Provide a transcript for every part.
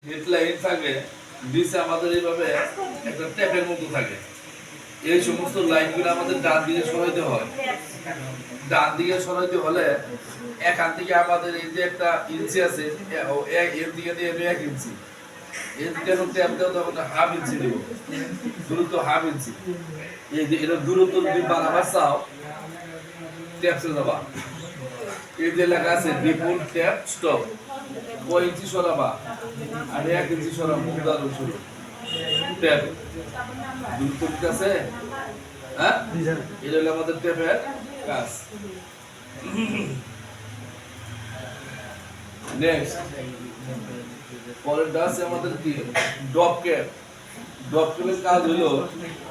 Headline থাকবে, নিচে আমাদের এইভাবে একটা ট্যাপের মতো থাকে। এই সমস্ত লাইনগুলো আমাদের ডান দিকে সরাইতে হয়। ডান দিকে সরাইতে হলে এখান থেকে আমাদের এই যে একটা ইঞ্চি আছে, এর দিকে দিয়ে 1 ইঞ্চি, এর দিকে যখন ট্যাপ দেবো তখন হাফ ইঞ্চি দিব, দূরত্ব হাফ ইঞ্চি। এই যে এটা দূরত্ব যদি বাড়াবার চাও, ট্যাপসে যাবা, এই যে লেখা আছে বিপুল ট্যাপ স্টপ, কয় ইঞ্চি সরাবা, আর 1 ইঞ্চি সরাবো, উদাহরণ শুরু ট্যাপ দূরত্ব ঠিক আছে। হ্যাঁ, এটা হলো আমাদের ট্যাপের কাজ। নেক্সট পরেরটা আছে আমাদের কি ড্রপ ক্যাপ। ড্রপ ক্যাপের কাজ হলো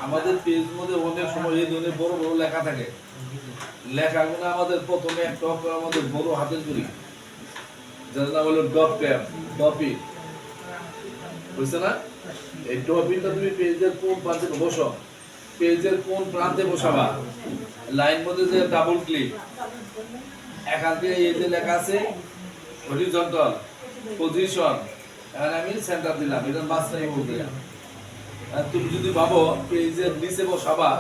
আমাদের পেজ মধ্যে অনেক সময় এই ধরনের বড় বড় লেখা থাকে, লেখাগুলো আমাদের প্রথমে একটা অক্ষর আমাদের বড় হাতের করি, যার নাম হলো ড্রপ ক্যাপ, ডপি, বুঝছে না? এই ডপিটা তুমি পেজের কোন প্রান্তে বসো, পেজের কোন প্রান্তে বসাবা, লাইন মধ্যে যে ডাবল ক্লিক, এখান থেকে এই যে লেখা আছে হরিজন্টাল পজিশন, এখানে আমি সেন্টার দিলাম, এটা মাঝখানে বলতে। আর তুমি যদি ভাবো পেজের নিচে বসাবা,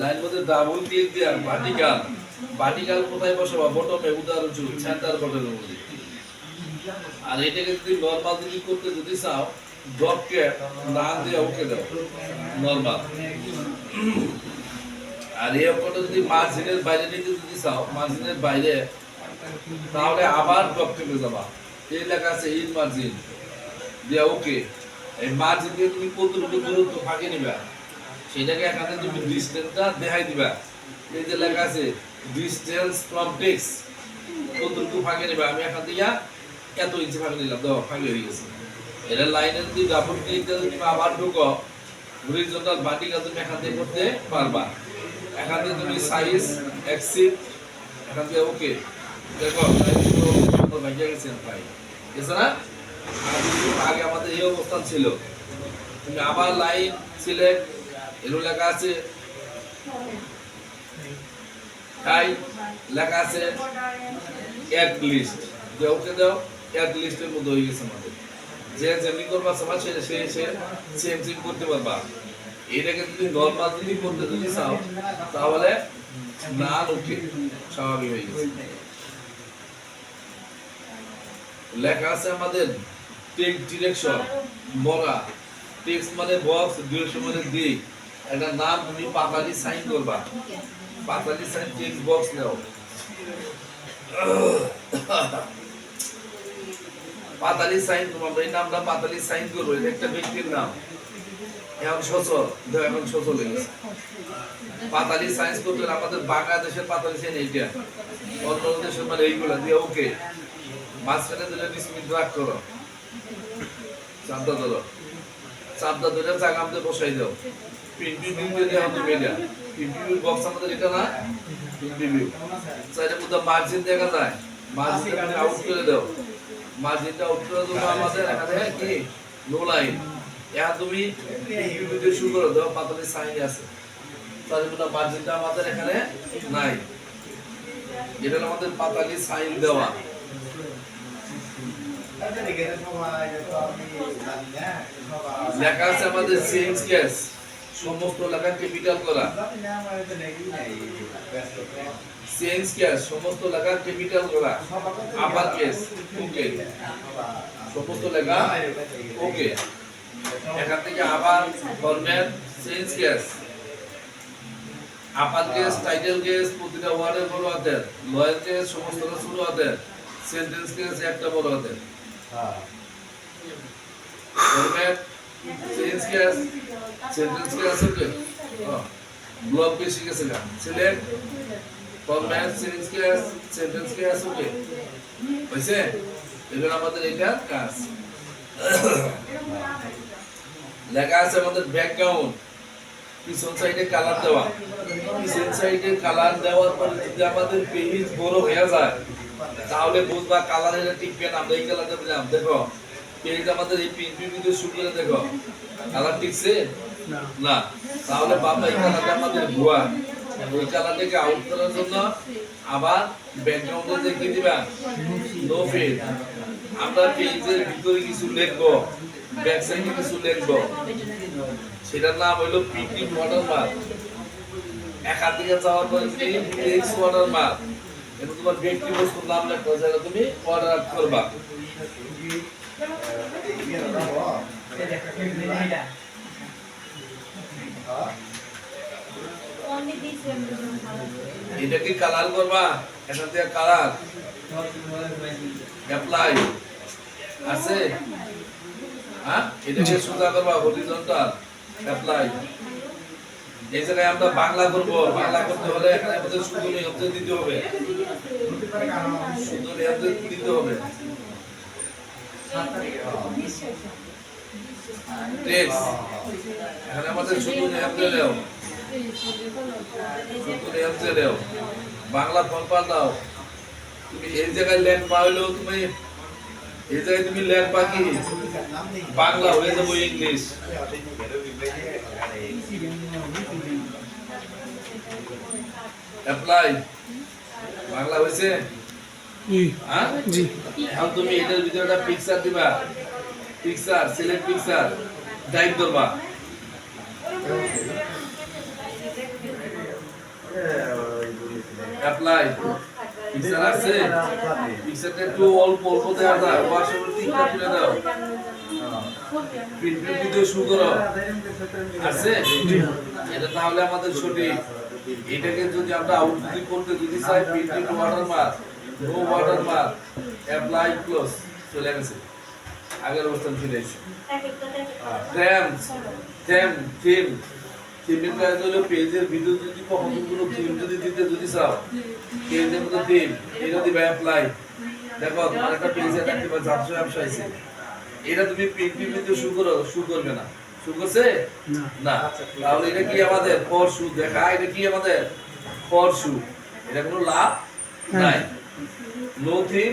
লাইন মধ্যে ডাবল ক্লিক দিয়ে ভার্টিক্যাল, ভার্টিক্যাল কোথায় বসাবা, বটমে, উদাহরণ স্বরূপ সেন্টার বটনের মধ্যে। আর এটাকে যদি নরমাল যদি করতে যদি চাও, ড্রপ ক্যাপ নাম দিয়ে ওকে দাও নরমাল। আর এই অক্ষরটা যদি মার্জিনের বাইরে নিতে যদি চাও, মার্জিনের বাইরে, তাহলে আবার ড্রপ ক্যাপে যাবা, এই লেখা আছে ইন মার্জিন দিয়ে ওকে। এই মার্জিন দিয়ে তুমি কতটুকু দূরত্ব ফাঁকে নিবা, সেটাকে এখানে তুমি ডিসটেন্সটা দেখাই দিবা, এই যে লেখা আছে ডিসটেন্স ফ্রম টেক্সট, কতটুকু ফাঁকে নিবা। আমি এখান থেকে এত ইঞ্চি ফাঁকে নিলাম, দাও ফাঁকে হয়ে গেছে। এটা লাইনে যদি ডাবল ক্লিক করে তুমি আবার ঢুকো, হরিজন্টাল ভার্টিক্যাল তুমি এখান থেকে করতে পারবা। এখান থেকে তুমি সাইজ এক্সিট, এখান থেকে ওকে, দেখো ভাইয়া গেছেন ভাই, গেছে না? আগে আমাদের এই অবস্থান ছিল, তুমি আবার লাইন সিলেক্ট, এর লেখা আছে তাই লেখা আছে অ্যাড লিস্ট, যে ওকে দাও, অ্যাড লিস্টের মধ্যে হয়ে গেছে আমাদের। যে যেমনি করবা সবাই সে সেম করতে পারবা। এটাকে যদি নরমাল যদি করতে যদি চাও, তাহলে না ওকে স্বাভাবিক হয়ে গেছে। লেখা আছে আমাদের টেক্সট ডিরেকশন, মরা টেক্সট মানে বক্স, ডিরেকশন মানে দিক। একটা নাম তুমি পাতালি সাইন করবা, পাতালি সাইন টেক্সট বক্স নাও, পাতালি সাইন, তোমার এই নামটা পাতালি সাইন করবো, এটা একটা ব্যক্তির নাম। এখন সচল, এখন সচল হয়ে গেছে। পাতালি সাইন্স করতে আমাদের বাংলাদেশের পাতালি সাইন এইটা, অন্য দেশের মানে এইগুলা দিয়ে ওকে। মাঝখানে দিলে বিসমিল ড্রাগ করো, চাপদা ধরো, চাপদা ধরে জাগামতে বসাই দাও, প্রিন্টিভিউ দিয়ে দেওয়া তুমি এটা, প্রিন্টিভিউ বক্স আমাদের এটা না, প্রিন্টিভিউ সাইডের মধ্যে মার্জিন দেখা যায়, মার্জিনটা তুমি আউট করে দাও, মার্জিনটা আউট করে দেবো আমাদের এখানে কি নো লাইন। এখন তুমি প্রিন্টিভিউ দিয়ে শুরু করে দাও, পাতালি সাইন আছে, তাহলে মার্জিনটা আমাদের এখানে নাই, এটা আমাদের পাতালি সাইন দেওয়া। লেখা আছে আমাদের চেঞ্জ কেস, সমস্ত লেখা ক্যাপিটাল করা, চেঞ্জ কেস সমস্ত লেখা ক্যাপিটাল করা, আপার কেস ওকে, সমস্ত লেখা ওকে। এখান থেকে আবার format change case, upper case, title case প্রতিটা ওয়ার্ডের বড় হাতের, লয়ার কেস সমস্তটা ছোট হাতের, সেন্টেন্স কেস একটা বড় হাতের, format change case, sentence case okay. Block বেশি গেছে না, select format change case, sentence case okay হইছে। এগুলো আমাদের এটা কাজ। লেখা আছে আমাদের ব্যাকগ্রাউন্ড, পিছন সাইডে কালার দেওয়া, পিছন সাইডে কালার দেওয়ার পরে যদি আমাদের পেজ বড় হয়ে যায়, তাহলে বুঝবা কালারের টিকবে না। আমরা এই কালারটা দিলাম, দেখো পেজ আমাদের এই প্রিন্টিভিউ শুরু করে দেখো কালার টিকছে না, তাহলে বাবা এই কালারটা আমাদের ভুয়া। ওই কালারটাকে আউট করার জন্য আবার ব্যাকগ্রাউন্ডে দেখে দিবা নো ফেড, আমরা পেজের ভিতরে কিছু লিখবো, ব্যাক সাইডে কিছু লিখবো, সেটার নাম হলো পিটি ওয়াটারমার্ক। এখান থেকে যাওয়ার পরে তুমি টেক্সট ওয়াটারমার্ক, এটা তোমার ব্যক্তি বস্তুর নাম লেখা, যেটা তুমি অর্ডার করবা। এটা কি কালার করবা? এখান থেকে কালার অ্যাপ্লাই আছে, হ্যাঁ এটাকে সোজা করবা, হরিজন্টাল অ্যাপ্লাই। এই জায়গায় আমরা বাংলা করব, বাংলা করতে হলে এখানে আমাদের শুধু নিয়ন্ত্রণ দিতে হবে, শুধু নিয়ন্ত্রণ দিতে হবে। টেক্সট এখানে আমাদের শুধু নিয়ন্ত্রণ দাও, শুধু নিয়ন্ত্রণ দাও, বাংলা ফন্ট দাও। তুমি এই জায়গায় ল্যান্ড পাইলেও তুমি এই জায়গায় তুমি ল্যান্ড পাকি বাংলা হয়ে যাবো ইংলিশ। অ্যাপ্লাই বাংলা হয়েছে, হ্যাঁ জি। এখন তুমি এটার ভিতরে একটা পিকচার দিবা, পিকচার সিলেক্ট পিকচার টাইপ করবা। অ্যাপ্লাই পিকচার আছে, পিকচারটা একটু অল্প অল্প দেওয়া যায়, ওয়াশার টিকটা তুলে দাও, প্রিন্ট ভিডিও শুরু করো। আছে এটা তাহলে আমাদের সঠিক। এটাকে যদি আমরা আউটপুট করতে যদি চাই, print watermark, no watermark, apply close, চলে গেছে, আগের অবস্থান ফিরে এসেছে। থিম থিমের কাজ হলো পেজের ভিতর যদি কখনো কোনো থিম যদি দিতে যদি চাও, পেজের মধ্যে থিম এটা দিবা অ্যাপ্লাই। দেখো তোমার একটা পেজে দেখতে পাচ্ছ ব্যবসা ব্যবসা আছে, এটা তুমি প্রিন্ট ভিডিও শুরু করবে না, শুরু করছে না, তাহলে এটা কি আমাদের পরশু দেখা, এটা কি আমাদের পরশু, এটা কোনো লাভ নাই। নো থিম,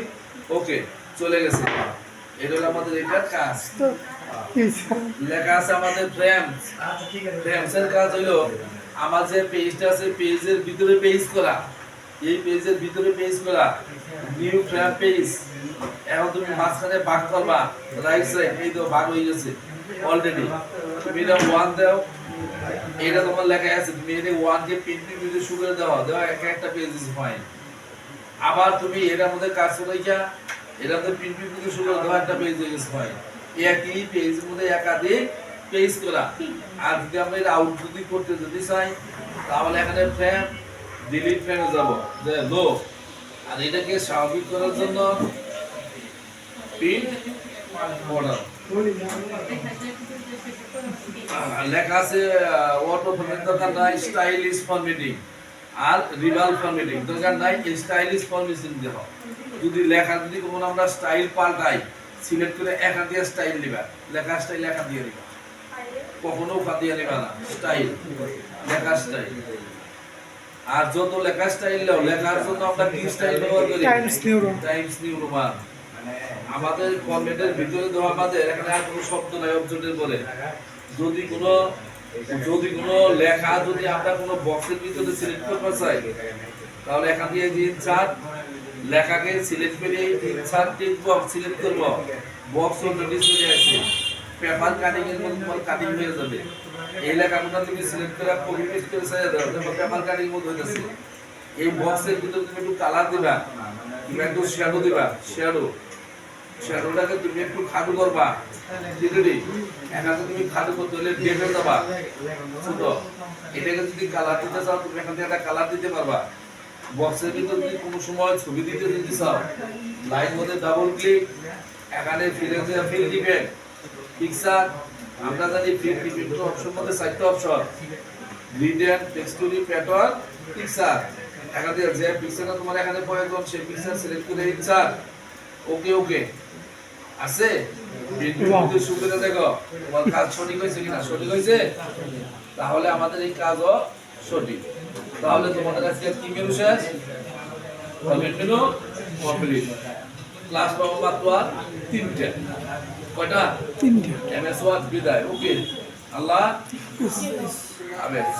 ওকে চলে গেছে, এটা হলো আমাদের এটা কাজ। লেখা আছে আমাদের ফ্রেমস, ফ্রেমসের কাজ হলো আমার যে পেজটা আছে পেজের ভিতরে পেজ করা, এই পেজের ভিতরে পেজ করা, নিউ ফ্রেম পেজ। এখন তুমি মাঝখানে ভাগ করবা, রাইট সাইড এই তো ভাগ হয়ে গেছে অলরেডি। তুমি এটা 1 দাও, এটা তোমার লেখা আছে, তুমি এটা 1 কে প্রিন্ট ভিডিও শুরু করে দাও, একটা পেজ ইজ ফাইন। আবার তুমি এটার মধ্যে কাজ করে গিয়া এটার মধ্যে প্রিন্ট ভিডিও শুরু করে দাও, একটা পেজ ইজ ফাইন। একই পেজের মধ্যে একাধিক পেজ করা। আর যদি আমরা এটা আউটপুট করতে যদি চাই, তাহলে এখানে ফ্রেম ডিলিট ফ্রেমে যাব, যে লো। আর এটাকে স্বাভাবিক করার জন্য প্রিন্ট অর্ডার লেখা আছে, অটো ফরম্যাট দরকার নাই, স্টাইলিশ ফরম্যাটিং আর রিভাল ফরম্যাটিং দরকার নাই, স্টাইলিশ ফরম্যাটিং দেব। যদি লেখা যদি কোনো আমরা স্টাইল পাল্টাই, সিলেক্ট করে একা দিয়ে স্টাইল দিবা, লেখা স্টাইল একা দিয়ে দিবা, কখনো ফাটিয়ে দিবা না, স্টাইল লেখা স্টাইল। আর যত লেখা স্টাইল দাও, লেখার জন্য আমরা কি স্টাইল ব্যবহার করি, টাইমস নিউ রোমান। আমাদের ফরম্যাটের ভিতরে দেওয়া আমাদের এখানে আর কোনো শব্দ নাই অবজেক্টের পরে। যদি কোনো লেখা যদি আমরা কোনো বক্সের ভিতরে সিলেক্ট করতে চাই, তাহলে এখান দিয়ে ইনসার্ট লেখাকে সিলেক্ট করে ইনসার্ট টেক্সট বক্স সিলেক্ট করব, বক্স অলরেডি চলে আসে, পেপার কাটিং এর মধ্যে তোমার কাটিং হয়ে যাবে। এই লেখাটা তুমি সিলেক্ট করে কপি পেস্ট করে সাজিয়ে দাও, দেখো পেপার কাটিং মধ্যে হয়ে যাচ্ছে। এই বক্সের ভিতরে তুমি একটু কালার দিবা, তুমি একটু শ্যাডো দিবা, শ্যাডোটাকে তুমি একটু খাটো করবা, ঠিক আছে? এখানে তুমি খাটো করতে হলে ডেটে দেবা ছোট। এটাকে যদি কালার দিতে চাও, তুমি এখান থেকে একটা কালার দিতে পারবা। বক্সের ভিতরে যদি কোনো সময় ছবি দিতে যদি চাও, লাইন মধ্যে ডাবল ক্লিক, এখানে ফিল দিবেন পিকচার। আমরা জানি ফিল দিবেন অপশন মধ্যে 4টা option, grid and texture pattern picture. এখান থেকে যে পিকচারটা তোমার এখানে প্রয়োজন সেই পিকচার সিলেক্ট করে ইনসার্ট, ওকে আছে। ভিডিও শুরু করে দেখো তোমার কাজ সঠিক হয়েছে কিনা, সঠিক হয়েছে তাহলে আমাদের এই কাজও সঠিক। তাহলে তোমাদের আজকে কি মেনু শেষ, মেনু কমপ্লিট। ক্লাস পাবো মাত্র 3টে, কয়টা? 3টে। MS ওয়ার্ড বিদায়, ওকে, আল্লাহ হাফেজ।